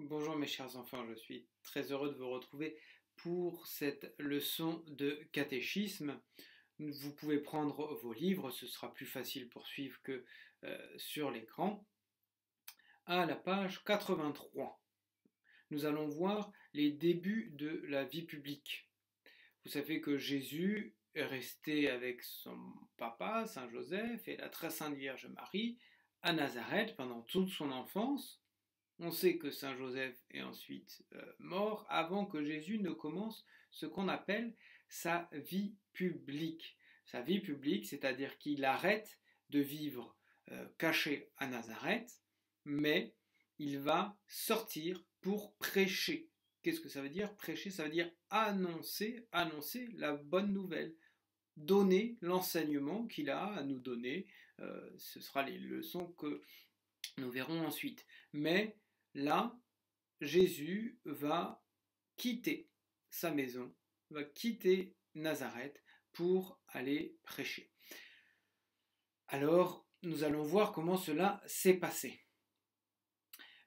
Bonjour mes chers enfants, je suis très heureux de vous retrouver pour cette leçon de catéchisme. Vous pouvez prendre vos livres, ce sera plus facile pour suivre que sur l'écran. À la page 83, nous allons voir les débuts de la vie publique. Vous savez que Jésus est resté avec son papa, Saint Joseph, et la très sainte Vierge Marie à Nazareth pendant toute son enfance. On sait que Saint Joseph est ensuite mort avant que Jésus ne commence ce qu'on appelle sa vie publique. Sa vie publique, c'est-à-dire qu'il arrête de vivre caché à Nazareth, mais il va sortir pour prêcher. Qu'est-ce que ça veut dire prêcher? Ça veut dire annoncer la bonne nouvelle, donner l'enseignement qu'il a à nous donner. Ce sera les leçons que nous verrons ensuite. Mais là, Jésus va quitter sa maison, va quitter Nazareth pour aller prêcher. Alors, nous allons voir comment cela s'est passé.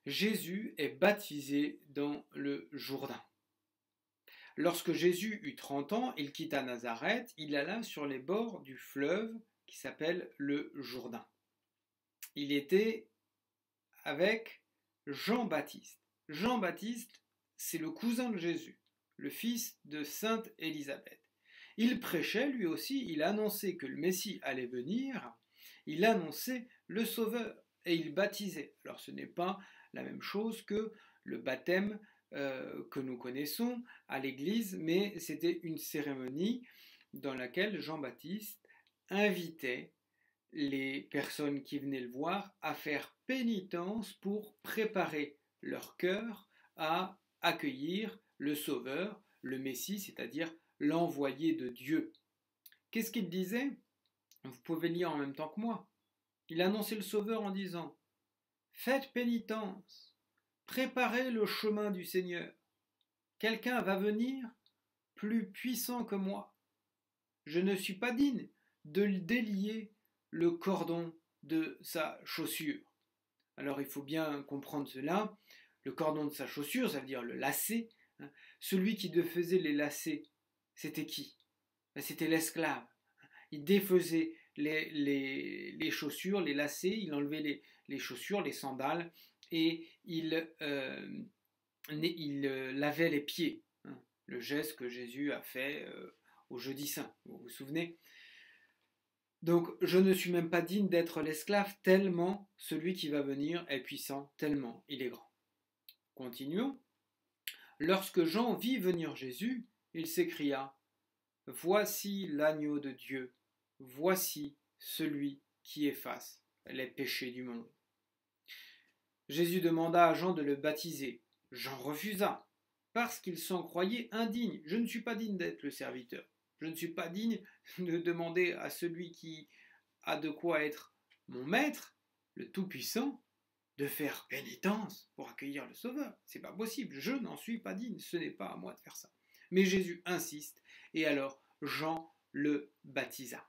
Jésus est baptisé dans le Jourdain. Lorsque Jésus eut 30 ans, il quitta Nazareth, il alla sur les bords du fleuve qui s'appelle le Jourdain. Il était avec Jean-Baptiste. Jean-Baptiste, c'est le cousin de Jésus, le fils de Sainte Élisabeth. Il prêchait lui aussi, il annonçait que le Messie allait venir, il annonçait le Sauveur et il baptisait. Alors ce n'est pas la même chose que le baptême que nous connaissons à l'Église, mais c'était une cérémonie dans laquelle Jean-Baptiste invitait les personnes qui venaient le voir à faire pénitence pour préparer leur cœur à accueillir le Sauveur, le Messie, c'est-à-dire l'envoyé de Dieu. Qu'est-ce qu'il disait? Vous pouvez lire en même temps que moi. Il annonçait le Sauveur en disant « Faites pénitence, préparez le chemin du Seigneur. Quelqu'un va venir plus puissant que moi. Je ne suis pas digne de délier le cordon de sa chaussure. » Alors il faut bien comprendre cela. Le cordon de sa chaussure, ça veut dire le lacet. Celui qui faisait les lacets, c'était qui? C'était l'esclave. Il défaisait les chaussures, les lacets, il enlevait les chaussures, les sandales, et il lavait les pieds. Le geste que Jésus a fait au jeudi saint, vous vous souvenez? Donc je ne suis même pas digne d'être l'esclave, tellement celui qui va venir est puissant, tellement il est grand. Continuons. Lorsque Jean vit venir Jésus, il s'écria « Voici l'agneau de Dieu, voici celui qui efface les péchés du monde. » Jésus demanda à Jean de le baptiser. Jean refusa, parce qu'il s'en croyait indigne. « Je ne suis pas digne d'être le serviteur. Je ne suis pas digne de demander à celui qui a de quoi être mon maître, le Tout-Puissant, de faire pénitence pour accueillir le Sauveur. C'est pas possible, je n'en suis pas digne, ce n'est pas à moi de faire ça. » Mais Jésus insiste, et alors Jean le baptisa.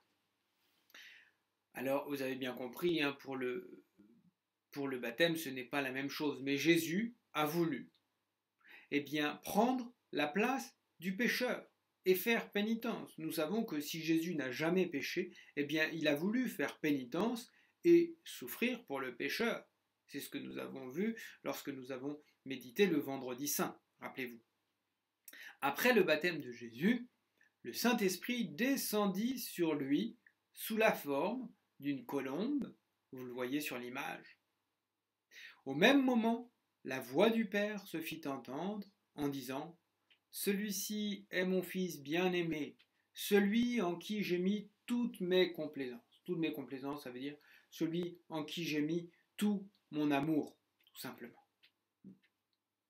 Alors vous avez bien compris, pour le baptême, ce n'est pas la même chose, mais Jésus a voulu prendre la place du pécheur et faire pénitence. Nous savons que si Jésus n'a jamais péché, il a voulu faire pénitence et souffrir pour le pécheur. C'est ce que nous avons vu lorsque nous avons médité le vendredi saint, rappelez-vous. Après le baptême de Jésus, le Saint-Esprit descendit sur lui sous la forme d'une colombe, vous le voyez sur l'image. Au même moment, la voix du Père se fit entendre en disant « Celui-ci est mon Fils bien-aimé, celui en qui j'ai mis toutes mes complaisances. » Toutes mes complaisances, ça veut dire celui en qui j'ai mis tout mon amour, tout simplement.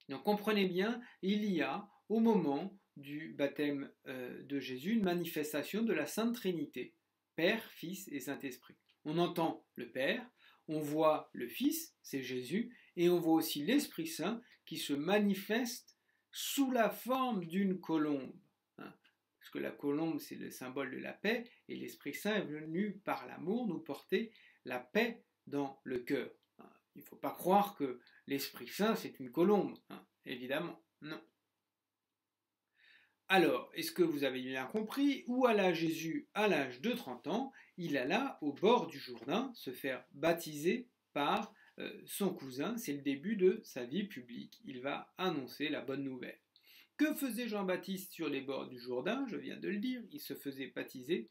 Donc comprenez bien, il y a au moment du baptême de Jésus une manifestation de la Sainte Trinité, Père, Fils et Saint-Esprit. On entend le Père, on voit le Fils, c'est Jésus, et on voit aussi l'Esprit Saint qui se manifeste sous la forme d'une colombe. Parce que la colombe, c'est le symbole de la paix, et l'Esprit Saint est venu par l'amour nous porter la paix dans le cœur. Il ne faut pas croire que l'Esprit Saint, c'est une colombe, hein, évidemment, non. Alors, est-ce que vous avez bien compris où alla Jésus à l'âge de 30 ans? Il alla au bord du Jourdain se faire baptiser par son cousin. C'est le début de sa vie publique. Il va annoncer la bonne nouvelle. Que faisait Jean-Baptiste sur les bords du Jourdain? Je viens de le dire, il se faisait baptiser.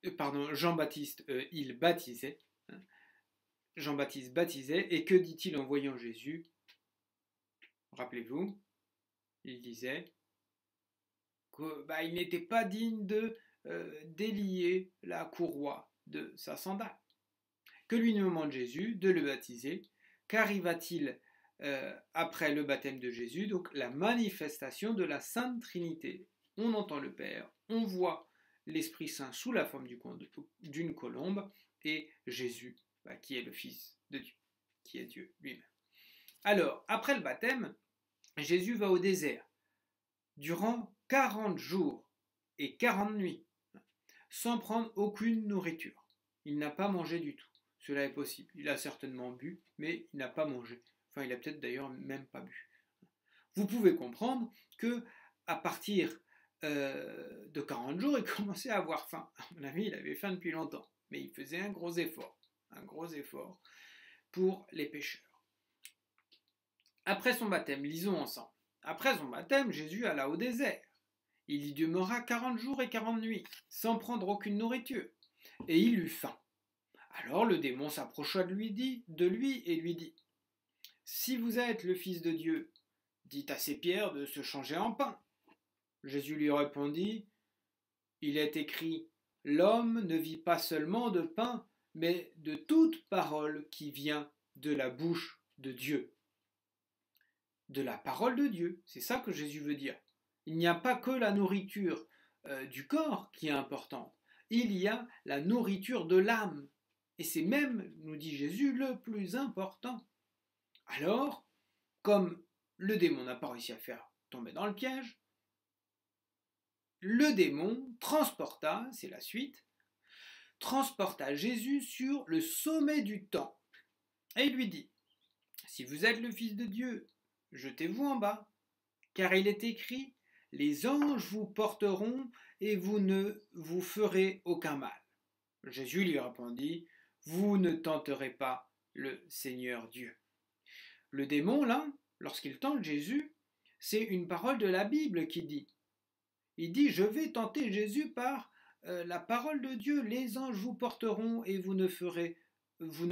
Jean-Baptiste, il baptisait. Hein. Jean-Baptiste baptisait, et que dit-il en voyant Jésus? Rappelez-vous, il disait qu'il n'était pas digne de délier la courroie de sa sandale. Que lui demande Jésus? De le baptiser. Qu'arriva-t-il après le baptême de Jésus? Donc la manifestation de la Sainte Trinité. On entend le Père, on voit l'Esprit Saint sous la forme d'une colombe, et Jésus, qui est le Fils de Dieu, qui est Dieu lui-même. Alors, après le baptême, Jésus va au désert, durant 40 jours et 40 nuits, sans prendre aucune nourriture. Il n'a pas mangé du tout. Cela est possible. Il a certainement bu, mais il n'a pas mangé. Enfin, il a peut-être d'ailleurs même pas bu. Vous pouvez comprendre que à partir de 40 jours, il commençait à avoir faim. À mon avis, il avait faim depuis longtemps, mais il faisait un gros effort pour les pécheurs. Après son baptême, lisons ensemble. Après son baptême, Jésus alla au désert. Il y demeura 40 jours et 40 nuits, sans prendre aucune nourriture, et il eut faim. Alors le démon s'approcha de lui et lui dit: Si vous êtes le Fils de Dieu, dites à ces pierres de se changer en pain. Jésus lui répondit: Il est écrit, l'homme ne vit pas seulement de pain, mais de toute parole qui vient de la bouche de Dieu. De la parole de Dieu, c'est ça que Jésus veut dire. Il n'y a pas que la nourriture du corps qui est importante, il y a la nourriture de l'âme. Et c'est même, nous dit Jésus, le plus important. Alors, comme le démon n'a pas réussi à faire tomber dans le piège, le démon transporta, c'est la suite, transporta Jésus sur le sommet du temple. Et il lui dit: Si vous êtes le Fils de Dieu, jetez-vous en bas, car il est écrit, les anges vous porteront et vous ne vous ferez aucun mal. Jésus lui répondit: Vous ne tenterez pas le Seigneur Dieu. Le démon, là, lorsqu'il tente Jésus, c'est une parole de la Bible qui dit. Il dit: Je vais tenter Jésus par la parole de Dieu. Les anges vous porteront et vous ne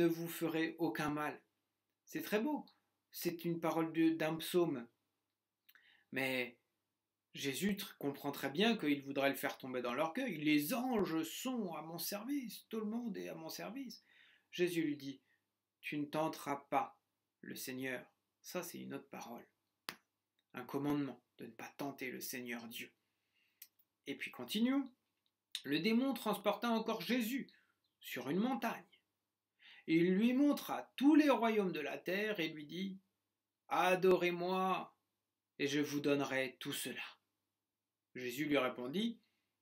vous ferez aucun mal. C'est très beau. C'est une parole d'un psaume. Mais Jésus comprend très bien qu'il voudrait le faire tomber dans l'orgueil. Les anges sont à mon service, tout le monde est à mon service. Jésus lui dit: Tu ne tenteras pas le Seigneur. Ça, c'est une autre parole. Un commandement de ne pas tenter le Seigneur Dieu. Et puis continuons. Le démon transporta encore Jésus sur une montagne. Et il lui montra tous les royaumes de la terre et lui dit: Adorez-moi, et je vous donnerai tout cela. Jésus lui répondit: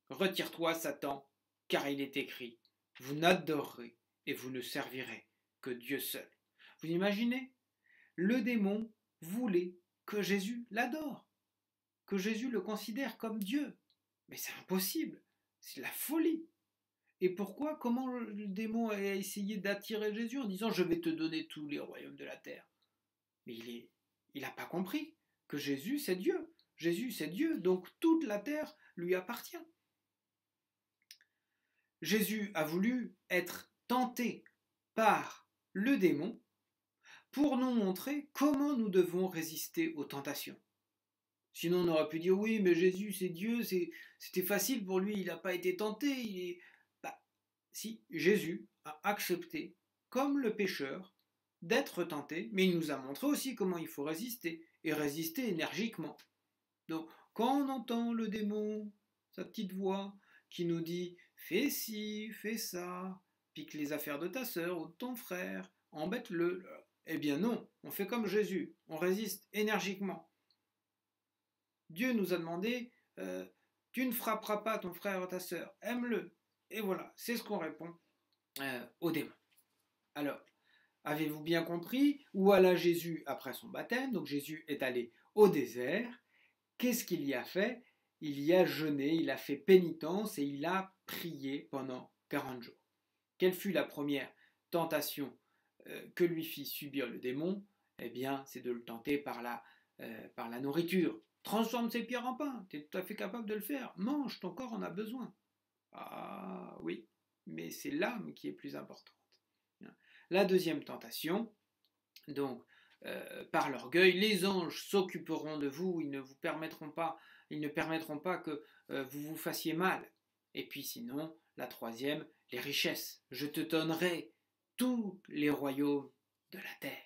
Retire-toi, Satan, car il est écrit, vous n'adorerez et vous ne servirez que Dieu seul. Vous imaginez? Le démon voulait que Jésus l'adore, que Jésus le considère comme Dieu. Mais c'est impossible, c'est la folie. Et pourquoi? Comment le démon a essayé d'attirer Jésus en disant: Je vais te donner tous les royaumes de la terre? Mais il n'a pas compris que Jésus c'est Dieu. Jésus c'est Dieu, donc toute la terre lui appartient. Jésus a voulu être tenté par le démon pour nous montrer comment nous devons résister aux tentations. Sinon on aurait pu dire: oui, mais Jésus c'est Dieu, c'était facile pour lui, il n'a pas été tenté. Si, Jésus a accepté, comme le pécheur, d'être tenté, mais il nous a montré aussi comment il faut résister, et résister énergiquement. Donc, quand on entend le démon, sa petite voix, qui nous dit « fais ci, fais ça, pique les affaires de ta sœur ou de ton frère, embête-le », eh bien non, on fait comme Jésus, on résiste énergiquement. Dieu nous a demandé tu ne frapperas pas ton frère ou ta sœur, aime-le. Et voilà, c'est ce qu'on répond au démon. Alors, Avez-vous bien compris? Où alla Jésus après son baptême? Donc Jésus est allé au désert. Qu'est-ce qu'il y a fait? Il y a jeûné, il a fait pénitence et il a prié pendant 40 jours. Quelle fut la première tentation que lui fit subir le démon? Eh bien, c'est de le tenter par la nourriture. Transforme ces pierres en pain, tu es tout à fait capable de le faire. Mange, ton corps en a besoin. Ah oui, mais c'est l'âme qui est plus importante. La deuxième tentation, donc, par l'orgueil, les anges s'occuperont de vous, ils ne permettront pas que vous vous fassiez mal. Et puis sinon, la troisième, les richesses. Je te donnerai tous les royaumes de la terre.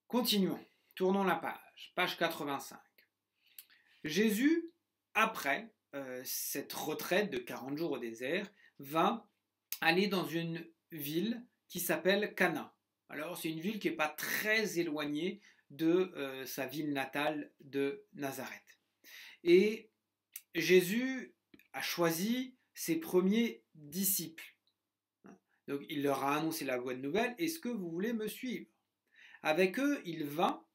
Continuons, tournons la page 85. Jésus, après cette retraite de 40 jours au désert, va aller dans une ville qui s'appelle Cana. Alors c'est une ville qui n'est pas très éloignée de sa ville natale de Nazareth. Et Jésus a choisi ses premiers disciples. Donc il leur a annoncé la bonne nouvelle, est-ce que vous voulez me suivre? Avec eux, il va,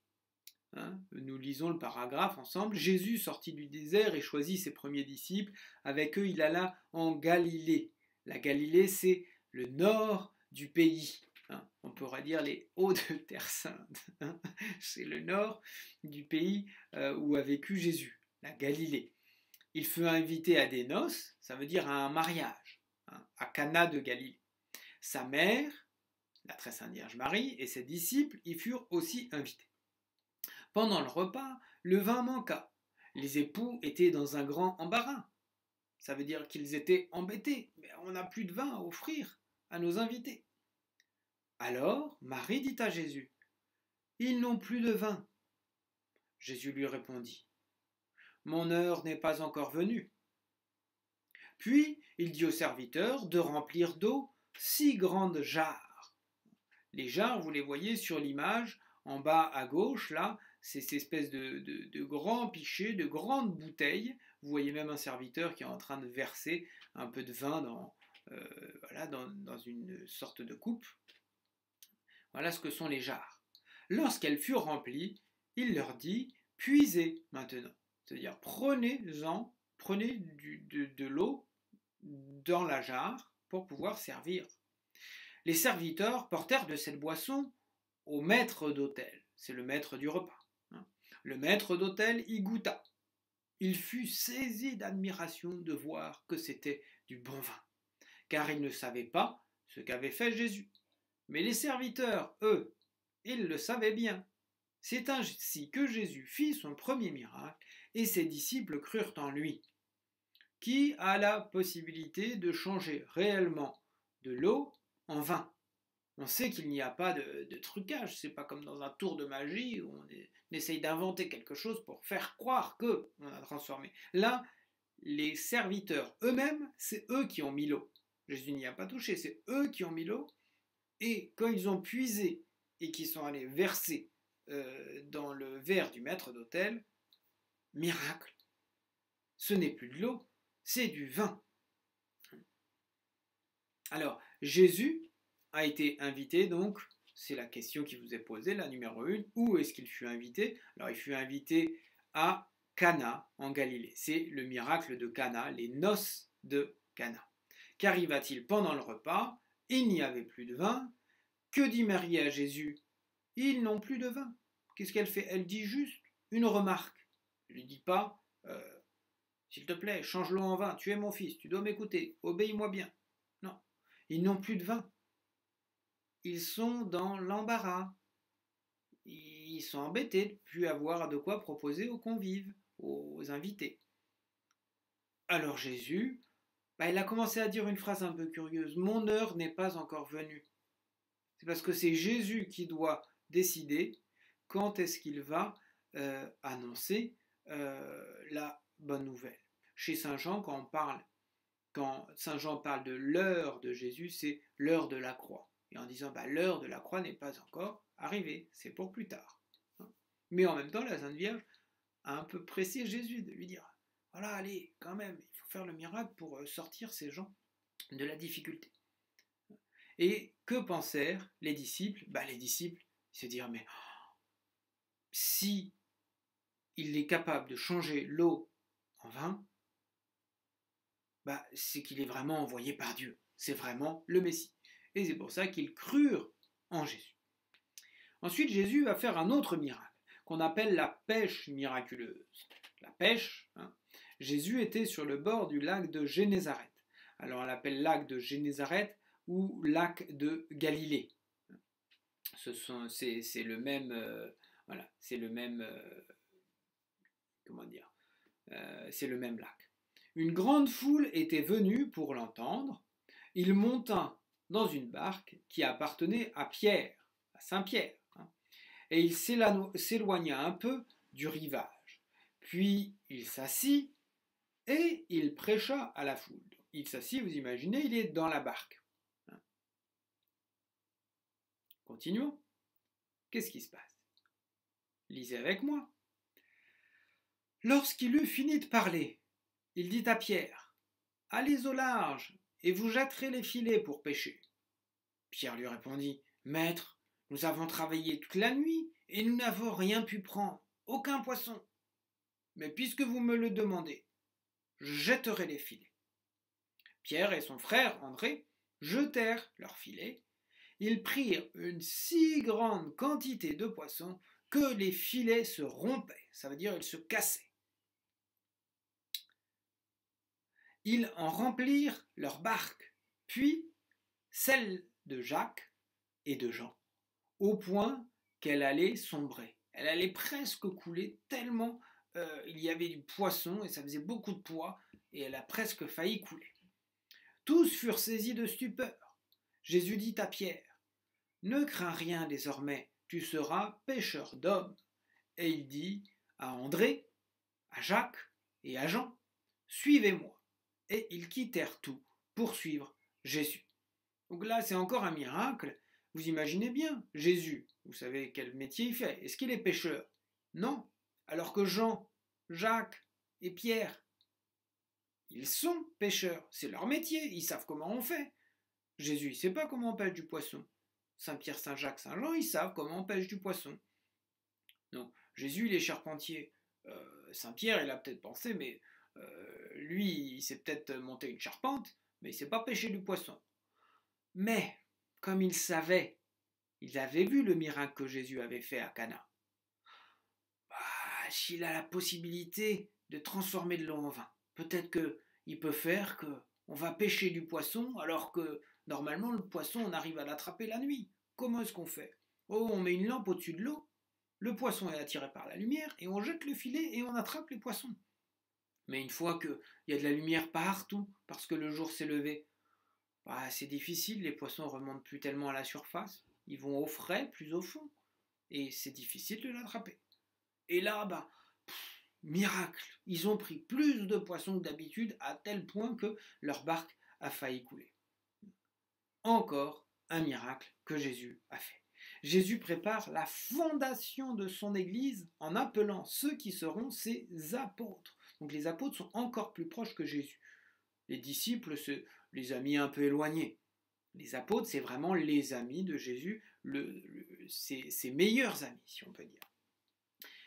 nous lisons le paragraphe ensemble, Jésus sortit du désert et choisit ses premiers disciples, avec eux il alla en Galilée. La Galilée c'est le nord du pays. On pourrait dire les hauts de Terre Sainte. C'est le nord du pays où a vécu Jésus, la Galilée. Il fut invité à des noces, ça veut dire à un mariage, à Cana de Galilée. Sa mère, la très sainte Vierge Marie, et ses disciples y furent aussi invités. Pendant le repas, le vin manqua. Les époux étaient dans un grand embarras. Ça veut dire qu'ils étaient embêtés. Mais on n'a plus de vin à offrir à nos invités. Alors Marie dit à Jésus, « Ils n'ont plus de vin. » Jésus lui répondit, « Mon heure n'est pas encore venue. » Puis il dit aux serviteurs de remplir d'eau 6 grandes jarres. Les jarres, vous les voyez sur l'image, en bas à gauche, là, c'est cette espèce de grands pichets, de grandes bouteilles. Vous voyez même un serviteur qui est en train de verser un peu de vin dans une sorte de coupe. Voilà ce que sont les jarres. Lorsqu'elles furent remplies, il leur dit, puisez maintenant. C'est-à-dire, prenez de l'eau dans la jarre pour pouvoir servir. Les serviteurs portèrent de cette boisson au maître d'hôtel. C'est le maître du repas. Le maître d'hôtel y goûta. Il fut saisi d'admiration de voir que c'était du bon vin, car il ne savait pas ce qu'avait fait Jésus. Mais les serviteurs, eux, ils le savaient bien. C'est ainsi que Jésus fit son premier miracle et ses disciples crurent en lui. Qui a la possibilité de changer réellement de l'eau en vin? On sait qu'il n'y a pas de trucage, c'est pas comme dans un tour de magie où on essaye d'inventer quelque chose pour faire croire qu'on a transformé. Là, les serviteurs eux-mêmes, c'est eux qui ont mis l'eau. Jésus n'y a pas touché, c'est eux qui ont mis l'eau. Et quand ils ont puisé et qu'ils sont allés verser dans le verre du maître d'hôtel, miracle, ce n'est plus de l'eau, c'est du vin. Alors, Jésus a été invité, donc, c'est la question qui vous est posée, la numéro 1, où est-ce qu'il fut invité? Alors, il fut invité à Cana, en Galilée. C'est le miracle de Cana, les noces de Cana. Qu'arriva-t-il pendant le repas? Il n'y avait plus de vin. Que dit Marie à Jésus? Ils n'ont plus de vin. Qu'est-ce qu'elle fait? Elle dit juste une remarque. Elle ne lui dit pas, s'il te plaît, change l'eau en vin, tu es mon fils, tu dois m'écouter, obéis-moi bien. Non, ils n'ont plus de vin. Ils sont dans l'embarras. Ils sont embêtés de ne plus avoir de quoi proposer aux convives, aux invités. Alors Jésus, il a commencé à dire une phrase un peu curieuse. Mon heure n'est pas encore venue. C'est parce que c'est Jésus qui doit décider quand est-ce qu'il va annoncer la bonne nouvelle. Chez Saint Jean, quand Saint Jean parle de l'heure de Jésus, c'est l'heure de la croix. Et en disant, l'heure de la croix n'est pas encore arrivée, c'est pour plus tard. Mais en même temps, la Sainte Vierge a un peu pressé Jésus de lui dire, voilà, allez, quand même, il faut faire le miracle pour sortir ces gens de la difficulté. Et que pensèrent les disciples? Les disciples se dirent, mais si il est capable de changer l'eau en vin, c'est qu'il est vraiment envoyé par Dieu. C'est vraiment le Messie. Et c'est pour ça qu'ils crurent en Jésus. Ensuite, Jésus va faire un autre miracle, qu'on appelle la pêche miraculeuse. La pêche, Jésus était sur le bord du lac de Génézareth. Alors on l'appelle lac de Génézareth ou lac de Galilée. C'est le même, c'est le même, c'est le même lac. Une grande foule était venue pour l'entendre. Il monta dans une barque qui appartenait à Pierre, à Saint-Pierre, et il s'éloigna un peu du rivage. Puis il s'assit et il prêcha à la foule. Il s'assit, vous imaginez, il est dans la barque. Continuons. Qu'est-ce qui se passe? Lisez avec moi. Lorsqu'il eut fini de parler, il dit à Pierre, « Allez au large, et vous jetterez les filets pour pêcher. » Pierre lui répondit, « Maître, nous avons travaillé toute la nuit, et nous n'avons rien pu prendre, aucun poisson. Mais puisque vous me le demandez, je jetterai les filets. » Pierre et son frère André jetèrent leurs filets. Ils prirent une si grande quantité de poissons que les filets se rompaient, ça veut dire ils se cassaient. Ils en remplirent leur barque, puis celle de Jacques et de Jean, au point qu'elle allait sombrer. Elle allait presque couler tellement il y avait du poisson et ça faisait beaucoup de poids et elle a presque failli couler. Tous furent saisis de stupeur. Jésus dit à Pierre, « Ne crains rien désormais, tu seras pêcheur d'hommes. » Et il dit à André, à Jacques et à Jean, « Suivez-moi. » Et ils quittèrent tout pour suivre Jésus. Donc là, c'est encore un miracle. Vous imaginez bien, Jésus, vous savez quel métier il fait. Est-ce qu'il est pêcheur? Non. Alors que Jean, Jacques et Pierre, ils sont pêcheurs. C'est leur métier. Ils savent comment on fait. Jésus, il ne sait pas comment on pêche du poisson. Saint-Pierre, Saint-Jacques, Saint-Jean, ils savent comment on pêche du poisson. Non, Jésus, il est charpentier. Saint-Pierre, il a peut-être pensé, mais lui, il s'est peut-être monté une charpente, mais il ne sait pas pêcher du poisson. Mais, comme il savait, il avait vu le miracle que Jésus avait fait à Cana. S'il a la possibilité de transformer de l'eau en vin, peut-être qu'il peut faire qu'on va pêcher du poisson alors que normalement le poisson on arrive à l'attraper la nuit. Comment est-ce qu'on fait? Oh, on met une lampe au-dessus de l'eau, le poisson est attiré par la lumière et on jette le filet et on attrape les poissons. Mais une fois qu'il y a de la lumière partout parce que le jour s'est levé, c'est difficile, les poissons ne remontent plus tellement à la surface, ils vont au frais, plus au fond, et c'est difficile de l'attraper. Et là, miracle, ils ont pris plus de poissons que d'habitude à tel point que leur barque a failli couler. Encore un miracle que Jésus a fait. Jésus prépare la fondation de son Église en appelant ceux qui seront ses apôtres. Donc les apôtres sont encore plus proches que Jésus. Les disciples, c'est les amis un peu éloignés. Les apôtres, c'est vraiment les amis de Jésus, ses meilleurs amis, si on peut dire.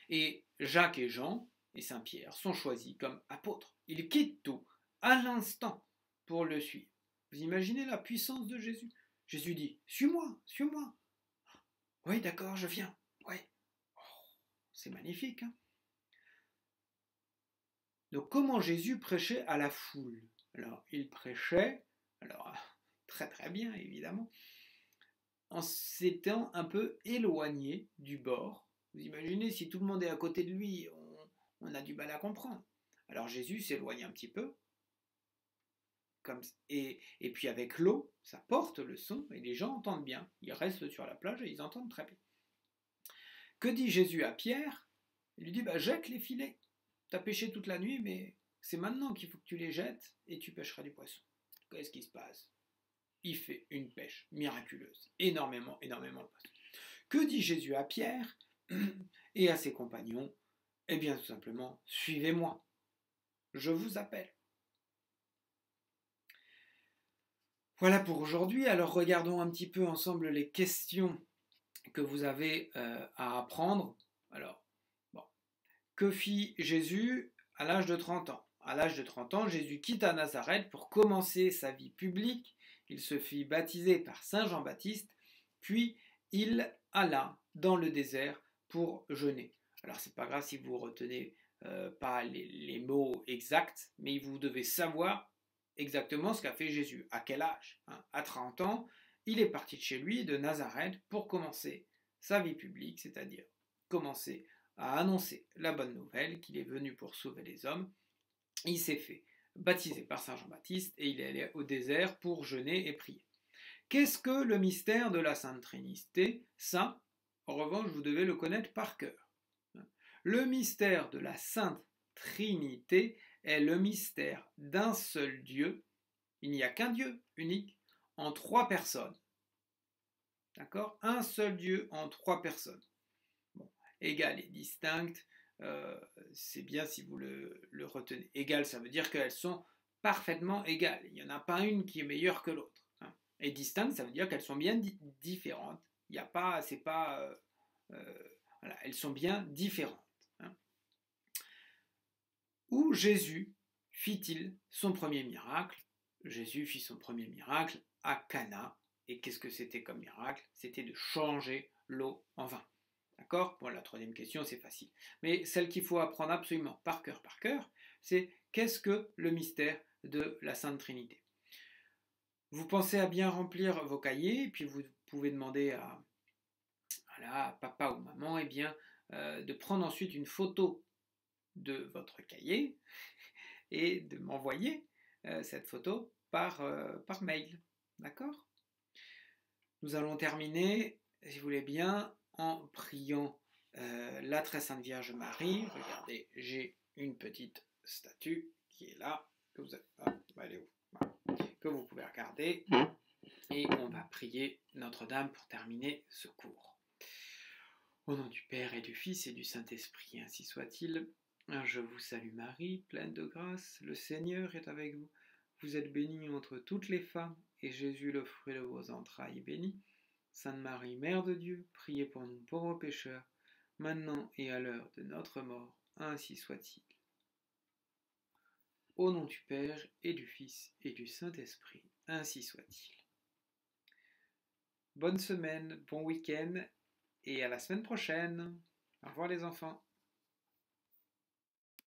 Et Jacques et Jean et Saint-Pierre sont choisis comme apôtres. Ils quittent tout à l'instant pour le suivre. Vous imaginez la puissance de Jésus? Jésus dit, suis-moi, suis-moi. Oui, d'accord, je viens. Oui. Oh, c'est magnifique. Donc comment Jésus prêchait à la foule? Alors, il prêchait, très très bien évidemment, en s'étant un peu éloigné du bord. Vous imaginez, si tout le monde est à côté de lui, on a du mal à comprendre. Alors Jésus s'éloigne un petit peu, et puis avec l'eau, ça porte le son, et les gens entendent bien. Ils restent sur la plage et ils entendent très bien. Que dit Jésus à Pierre? Il lui dit, jette les filets. Tu as pêché toute la nuit, mais c'est maintenant qu'il faut que tu les jettes, et tu pêcheras du poisson. Qu'est-ce qui se passe? Il fait une pêche miraculeuse. Énormément, énormément de poissons. Que dit Jésus à Pierre et à ses compagnons? Eh bien, tout simplement, suivez-moi. Je vous appelle. Voilà pour aujourd'hui. Alors regardons un petit peu ensemble les questions que vous avez à apprendre. Alors, bon. Que fit Jésus à l'âge de 30 ans? À l'âge de 30 ans, Jésus quitta Nazareth pour commencer sa vie publique. Il se fit baptiser par Saint Jean-Baptiste, puis il alla dans le désert pour jeûner. Alors c'est pas grave si vous retenez pas les mots exacts, mais vous devez savoir exactement ce qu'a fait Jésus. À quel âge? À 30 ans, il est parti de chez lui, de Nazareth, pour commencer sa vie publique, c'est-à-dire commencer à annoncer la bonne nouvelle qu'il est venu pour sauver les hommes. Il s'est fait baptiser par Saint Jean-Baptiste et il est allé au désert pour jeûner et prier. Qu'est-ce que le mystère de la Sainte Trinité? Ça, en revanche, vous devez le connaître par cœur. Le mystère de la Sainte Trinité est le mystère d'un seul Dieu. Il n'y a qu'un Dieu unique en 3 personnes. D'accord? Un seul Dieu en 3 personnes. Bon, égale et distincte, c'est bien si vous le retenez. Égale, ça veut dire qu'elles sont parfaitement égales. Il n'y en a pas une qui est meilleure que l'autre. Hein. Et distincte, ça veut dire qu'elles sont bien différentes. Il n'y a pas, c'est pas, voilà, elles sont bien différentes. Hein. Où Jésus fit-il son premier miracle? Jésus fit son premier miracle à Cana. Et qu'est-ce que c'était comme miracle? C'était de changer l'eau en vin. D'accord? Bon, la troisième question, c'est facile. Mais celle qu'il faut apprendre absolument par cœur, c'est qu'est-ce que le mystère de la Sainte Trinité? Vous pensez à bien remplir vos cahiers, et puis vous pouvez demander à papa ou maman de prendre ensuite une photo de votre cahier et de m'envoyer cette photo par mail. D'accord? Nous allons terminer, si vous voulez bien, en priant la très sainte Vierge Marie. Regardez, j'ai une petite statue qui est là, que vous pouvez regarder. Et on va prier Notre-Dame pour terminer ce cours. Au nom du Père et du Fils et du Saint-Esprit, ainsi soit-il. Je vous salue Marie, pleine de grâce, le Seigneur est avec vous. Vous êtes bénie entre toutes les femmes, et Jésus, le fruit de vos entrailles, est béni. Sainte Marie, Mère de Dieu, priez pour nous pauvres pécheurs, maintenant et à l'heure de notre mort, ainsi soit-il. Au nom du Père et du Fils et du Saint-Esprit, ainsi soit-il. Bonne semaine, bon week-end, et à la semaine prochaine. Au revoir les enfants.